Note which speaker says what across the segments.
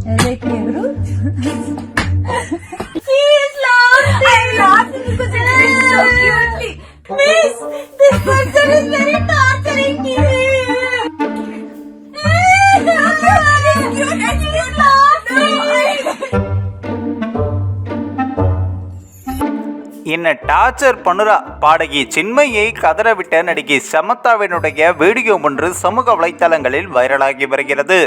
Speaker 1: देखिए गुरु He is laughing. I'm laughing because it is so cutely. Miss, this person is very torturing me. It's cute and he is laughing.
Speaker 2: என்ன torture பண்ணுறா பாடகி சின்மயை கதறவிட்ட நடிகை சமந்தாவினுடைய video ஒன்று சமூக வலைத்தளங்களில் வைரலாகி வருகிறது.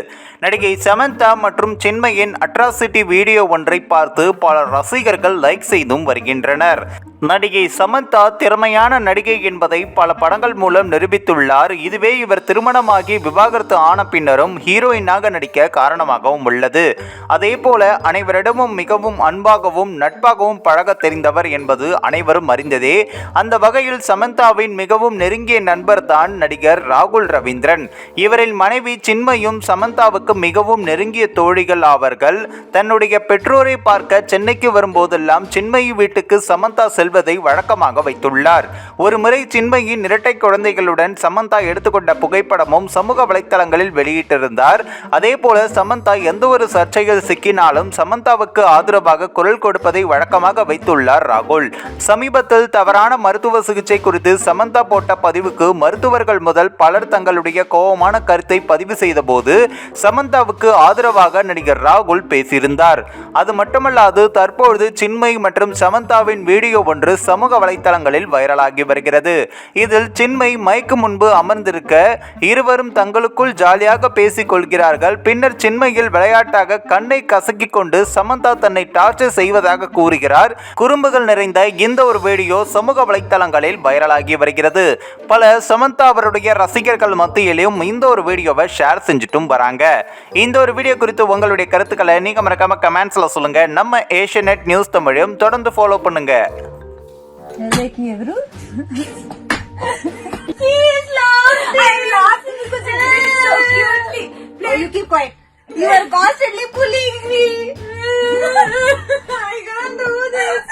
Speaker 2: நடிகை சமந்தா மற்றும் சின்மயின் அட்ராசிட்டி வீடியோ ஒன்றை பார்த்து பல ரசிகர்கள் லைக் செய்தும் வருகின்றனர். நடிகை சமந்தா திறமையான நடிகை என்பதை பல படங்கள் மூலம் நிரூபித்துள்ளார். இதுவே இவர் திருமணமாகி விவாகரத்து ஆன பின்னரும் ஹீரோயினாக நடிக்க காரணமாகவும் உள்ளது. அதே போல அனைவரிடமும் மிகவும் அன்பாகவும் நட்பாகவும் பழக தெரிந்தவர் என்பது அனைவரும் அறிந்ததே. அந்த வகையில் சமந்தாவின் மிகவும் நெருங்கிய நண்பர் தான் நடிகர் ராகுல் ரவீந்திரன். இவரின் மனைவி சின்மயும் சமந்தாவுக்கு மிகவும் நெருங்கிய தோழிகள் ஆவார்கள். தன்னுடைய பெற்றோரை பார்க்க சென்னைக்கு வரும்போதெல்லாம் சின்மயி வீட்டுக்கு சமந்தா செல்வதை வழக்கமாக வைத்துள்ளார். ஒரு முறை சின்மயின் இரட்டை குழந்தைகளுடன் சமந்தா எடுத்துக்கொண்ட புகைப்படமும் சமூக வலைத்தளங்களில் வெளியிட்டிருந்தார். அதே போல சமந்தா எந்த ஒரு சர்ச்சைகள் சிக்கினாலும் சமந்தாவுக்கு ஆதரவாக குரல் கொடுப்பதை வழக்கமாக வைத்துள்ளார் ராகுல். சமீபத்தில் தவறான மருத்துவ சிகிச்சை குறித்து சமந்தா போட்ட பதிவுக்கு மருத்துவர்கள் முதல் பலர் தங்களுடைய கோபமான கருத்தை பதிவு செய்த போது சமந்தாவுக்கு ஆதரவாக நடிகர் ராகுல் பேசியிருந்தார். அது மட்டுமல்லாது தற்பொழுது சின்மய் மற்றும் சமந்தாவின் வீடியோ ஒன்று சமூக வலைத்தளங்களில் வைரலாகி வருகிறது. இதில் சின்மய் மைக்கு முன்பு அமர்ந்திருக்க இருவரும் தங்களுக்குள் ஜாலியாக பேசிக் கொள்கிறார்கள். பின்னர் சின்மயில் விளையாட்டாக கண்ணை கசக்கிக் கொண்டு சமந்தா தன்னை டார்ச்சர் செய்வதாக கூறுகிறார். குறும்புகள் நிறைந்த இந்த ஒரு வீடியோ சமூக வலைத்தளங்களில் வைரலாகி வருகிறது. பல சமந்தா அவருடைய ரசிகர்கள் மத்தியிலும் இந்த ஒரு வீடியோவை ஷேர் செஞ்சுட்டும் வராங்க. இந்த ஒரு வீடியோ குறித்து உங்களுடைய கருத்துக்களை நீங்க மறக்காம கமெண்ட்ஸ்ல சொல்லுங்க. நம்ம ஏஷியநெட் நியூஸ் தமிழையும் தொடர்ந்து ஃபாலோ பண்ணுங்க.
Speaker 1: देखिए गुरु He is laughing. I'm laughing because it is so cutely. No, you keep quiet. You are constantly bullying me. I can't do this.